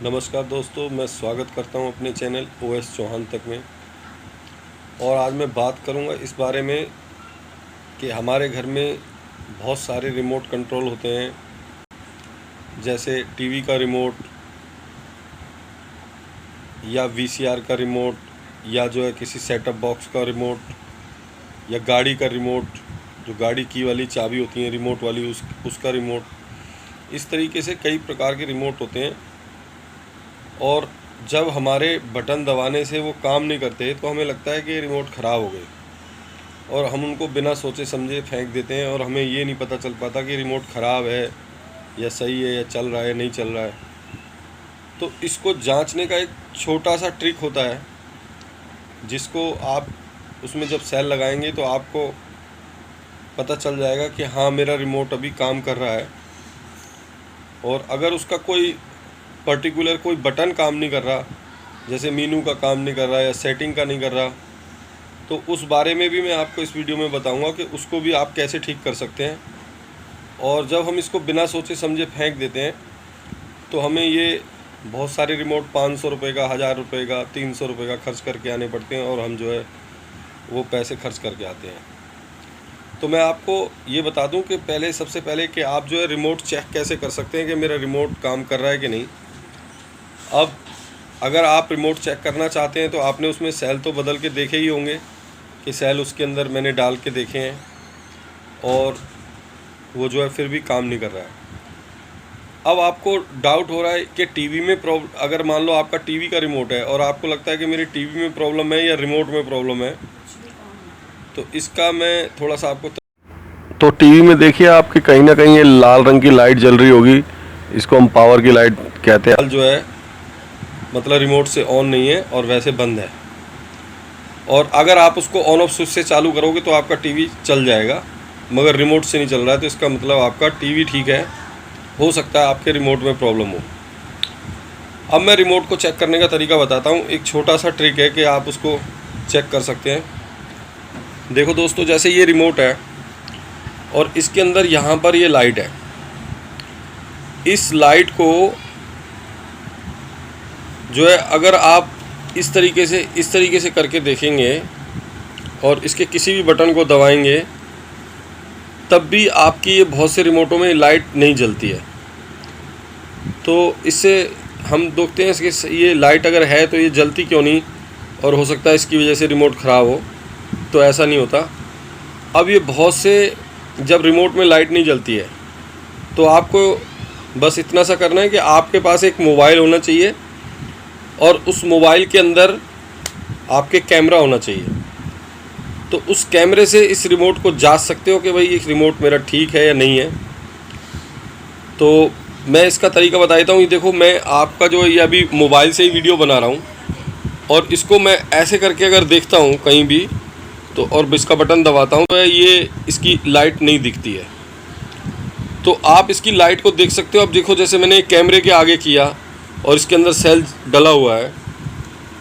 नमस्कार दोस्तों, मैं स्वागत करता हूं अपने चैनल ओएस चौहान तक में। और आज मैं बात करूंगा इस बारे में कि हमारे घर में बहुत सारे रिमोट कंट्रोल होते हैं, जैसे टीवी का रिमोट या वीसीआर का रिमोट या जो है किसी सेटअप बॉक्स का रिमोट या गाड़ी का रिमोट, जो गाड़ी की वाली चाबी होती है रिमोट वाली उसका रिमोट। इस तरीके से कई प्रकार के रिमोट होते हैं और जब हमारे बटन दबाने से वो काम नहीं करते तो हमें लगता है कि ये रिमोट ख़राब हो गए और हम उनको बिना सोचे समझे फेंक देते हैं और हमें ये नहीं पता चल पाता कि रिमोट ख़राब है या सही है या चल रहा है नहीं चल रहा है। तो इसको जांचने का एक छोटा सा ट्रिक होता है, जिसको आप उसमें जब सेल लगाएंगे तो आपको पता चल जाएगा कि हाँ, मेरा रिमोट अभी काम कर रहा है। और अगर उसका कोई पर्टिकुलर कोई बटन काम नहीं कर रहा, जैसे मीनू का काम नहीं कर रहा या सेटिंग का नहीं कर रहा, तो उस बारे में भी मैं आपको इस वीडियो में बताऊंगा कि उसको भी आप कैसे ठीक कर सकते हैं। और जब हम इसको बिना सोचे समझे फेंक देते हैं तो हमें ये बहुत सारे रिमोट 500 रुपये का, 1000 रुपये का, 300 रुपये का खर्च करके आने पड़ते हैं और हम जो है वो पैसे खर्च करके आते हैं। तो मैं आपको ये बता दूं कि सबसे पहले कि आप जो है रिमोट चेक कैसे कर सकते हैं कि मेरा रिमोट काम कर रहा है कि नहीं। अब अगर आप रिमोट चेक करना चाहते हैं तो आपने उसमें सेल तो बदल के देखे ही होंगे कि सेल उसके अंदर मैंने डाल के देखे हैं और वो जो है फिर भी काम नहीं कर रहा है। अब आपको डाउट हो रहा है कि टीवी में प्रॉब्लम, अगर मान लो आपका टीवी का रिमोट है और आपको लगता है कि मेरे टीवी में प्रॉब्लम है या रिमोट में प्रॉब्लम है, तो इसका मैं थोड़ा सा आपको तो टीवी में देखिए आपके कहीं ना कहीं ये लाल रंग की लाइट जल रही होगी, इसको हम पावर की लाइट कहते हैं। जो है मतलब रिमोट से ऑन नहीं है और वैसे बंद है। और अगर आप उसको ऑन ऑफ स्विच से चालू करोगे तो आपका टीवी चल जाएगा, मगर रिमोट से नहीं चल रहा है, तो इसका मतलब आपका टीवी ठीक है। हो सकता है आपके रिमोट में प्रॉब्लम हो। अब मैं रिमोट को चेक करने का तरीका बताता हूँ। एक छोटा सा ट्रिक है कि आप उसको चेक कर सकते हैं। देखो दोस्तों, जैसे ये रिमोट है और इसके अंदर यहाँ पर ये लाइट है। इस लाइट को जो है अगर आप इस तरीके से करके देखेंगे और इसके किसी भी बटन को दबाएंगे, तब भी आपकी ये बहुत से रिमोटों में लाइट नहीं जलती है। तो इससे हम देखते हैं कि ये लाइट अगर है तो ये जलती क्यों नहीं, और हो सकता है इसकी वजह से रिमोट ख़राब हो। तो ऐसा नहीं होता। अब ये बहुत से जब रिमोट में लाइट नहीं जलती है तो आपको बस इतना सा करना है कि आपके पास एक मोबाइल होना चाहिए और उस मोबाइल के अंदर आपके कैमरा होना चाहिए। तो उस कैमरे से इस रिमोट को जांच सकते हो कि भाई ये रिमोट मेरा ठीक है या नहीं है। तो मैं इसका तरीका बता देता हूँ। ये देखो, मैं आपका जो ये अभी मोबाइल से ही वीडियो बना रहा हूँ और इसको मैं ऐसे करके अगर देखता हूँ कहीं भी तो, और इसका बटन दबाता हूँ, तो ये इसकी लाइट नहीं दिखती है। तो आप इसकी लाइट को देख सकते हो। अब देखो, जैसे मैंने कैमरे के आगे किया और इसके अंदर सेल डला हुआ है,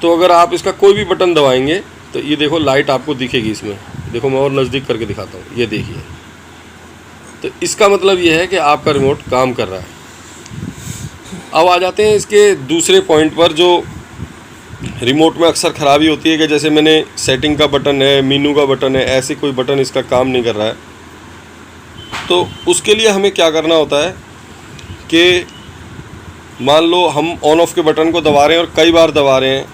तो अगर आप इसका कोई भी बटन दबाएंगे तो ये देखो लाइट आपको दिखेगी इसमें। देखो, मैं और नज़दीक करके दिखाता हूँ, ये देखिए। तो इसका मतलब ये है कि आपका रिमोट काम कर रहा है। अब आ जाते हैं इसके दूसरे पॉइंट पर, जो रिमोट में अक्सर ख़राबी होती है कि जैसे मैंने सेटिंग का बटन है, मीनू का बटन है, ऐसे कोई बटन इसका काम नहीं कर रहा है। तो उसके लिए हमें क्या करना होता है कि मान लो हम ऑन ऑफ के बटन को दबा रहे हैं और कई बार दबा रहे हैं,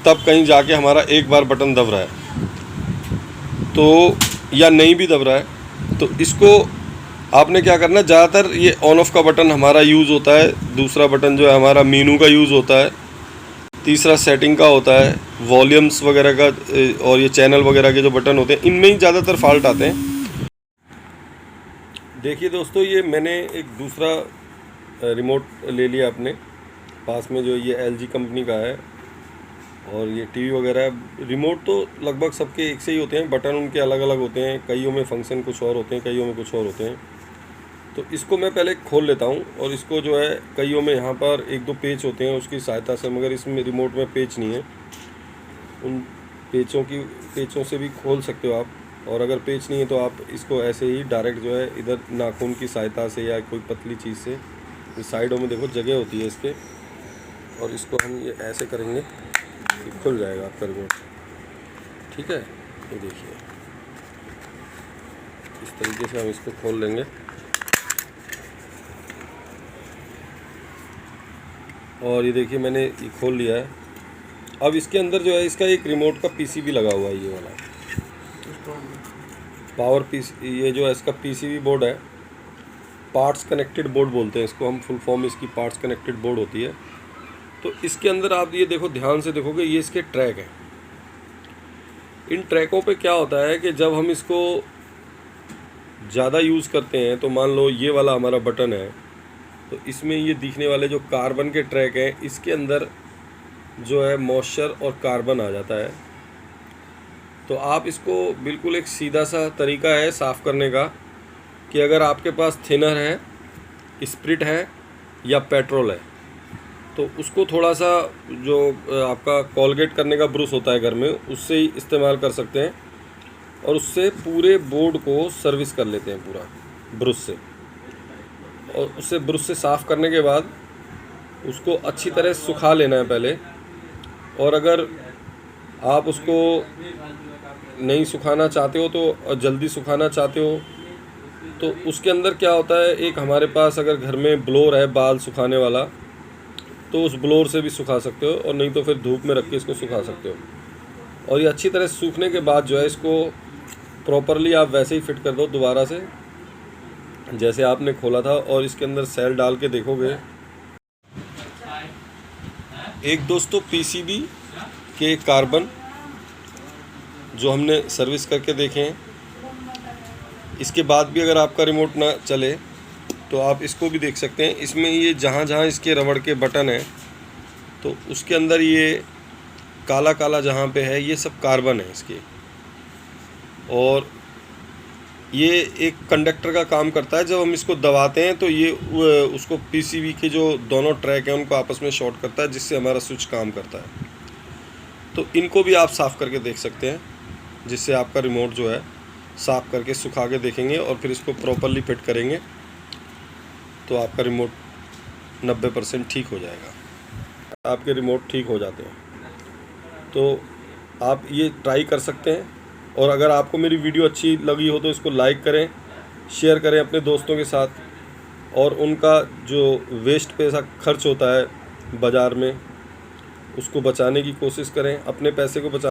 तब कहीं जाके हमारा एक बार बटन दब रहा है तो, या नहीं भी दब रहा है, तो इसको आपने क्या करना है, ज़्यादातर ये ऑन ऑफ का बटन हमारा यूज़ होता है, दूसरा बटन जो है हमारा मीनू का यूज़ होता है, तीसरा सेटिंग का होता है, वॉल्यूम्स वगैरह का, और ये चैनल वगैरह के जो बटन होते हैं, इनमें ही ज़्यादातर फॉल्ट आते हैं। देखिए दोस्तों, ये मैंने एक दूसरा रिमोट ले लिया अपने पास में, जो ये LG कंपनी का है, और ये टीवी वगैरह रिमोट तो लगभग सबके एक से ही होते हैं, बटन उनके अलग अलग होते हैं, कईयों में फंक्शन कुछ और होते हैं, कईयों में कुछ और होते हैं। तो इसको मैं पहले खोल लेता हूँ और इसको जो है कईयों में यहाँ पर एक दो पेच होते हैं उसकी सहायता से, मगर इसमें रिमोट में पेच नहीं है। उन पेचों से भी खोल सकते हो आप, और अगर पेच नहीं है तो आप इसको ऐसे ही डायरेक्ट जो है इधर नाखून की सहायता से या कोई पतली चीज़ से, साइडों में देखो जगह होती है इसके, और इसको हम ये ऐसे करेंगे कि खुल जाएगा आपका रिमोट। ठीक है, ये देखिए इस तरीके से हम इसको खोल लेंगे और ये देखिए मैंने ये खोल लिया है। अब इसके अंदर जो है इसका एक रिमोट का पीसीबी लगा हुआ है, ये वाला पावर पीसी, ये जो है इसका पीसीबी बोर्ड है, पार्ट्स कनेक्टेड बोर्ड बोलते हैं इसको हम, फुल फॉर्म इसकी पार्ट्स कनेक्टेड बोर्ड होती है। तो इसके अंदर आप ये देखो, ध्यान से देखोगे, ये इसके ट्रैक हैं। इन ट्रैकों पे क्या होता है कि जब हम इसको ज़्यादा यूज़ करते हैं, तो मान लो ये वाला हमारा बटन है, तो इसमें ये दिखने वाले जो कार्बन के ट्रैक हैं, इसके अंदर जो है मॉइस्चर और कार्बन आ जाता है। तो आप इसको बिल्कुल एक सीधा सा तरीका है साफ़ करने का कि अगर आपके पास थिनर है, स्प्रिट है या पेट्रोल है, तो उसको थोड़ा सा जो आपका कॉलगेट करने का ब्रश होता है घर में, उससे ही इस्तेमाल कर सकते हैं और उससे पूरे बोर्ड को सर्विस कर लेते हैं पूरा ब्रश से। और उससे ब्रश से साफ़ करने के बाद उसको अच्छी तरह सुखा लेना है पहले। और अगर आप उसको नहीं सुखाना चाहते हो तो जल्दी सुखाना चाहते हो तो उसके अंदर क्या होता है, एक हमारे पास अगर घर में ब्लोर है बाल सुखाने वाला, तो उस ब्लोर से भी सुखा सकते हो, और नहीं तो फिर धूप में रख के इसको सुखा सकते हो। और ये अच्छी तरह सूखने के बाद जो है इसको प्रॉपरली आप वैसे ही फिट कर दो दोबारा से जैसे आपने खोला था, और इसके अंदर सेल डाल के देखोगे। एक दोस्तों पीसीबी के कार्बन जो हमने सर्विस करके देखे हैं, इसके बाद भी अगर आपका रिमोट ना चले तो आप इसको भी देख सकते हैं। इसमें ये जहाँ जहाँ इसके रबड़ के बटन हैं, तो उसके अंदर ये काला काला जहाँ पे है, ये सब कार्बन है इसके, और ये एक कंडक्टर का काम करता है। जब हम इसको दबाते हैं तो ये उसको पीसीबी के जो दोनों ट्रैक हैं उनको आपस में शॉर्ट करता है, जिससे हमारा स्विच काम करता है। तो इनको भी आप साफ़ करके देख सकते हैं, जिससे आपका रिमोट जो है साफ़ करके सुखा के देखेंगे और फिर इसको प्रॉपरली फिट करेंगे तो आपका रिमोट 90% ठीक हो जाएगा। आपके रिमोट ठीक हो जाते हैं, तो आप ये ट्राई कर सकते हैं। और अगर आपको मेरी वीडियो अच्छी लगी हो तो इसको लाइक करें, शेयर करें अपने दोस्तों के साथ, और उनका जो वेस्ट पैसा खर्च होता है बाज़ार में, उसको बचाने की कोशिश करें, अपने पैसे को बचा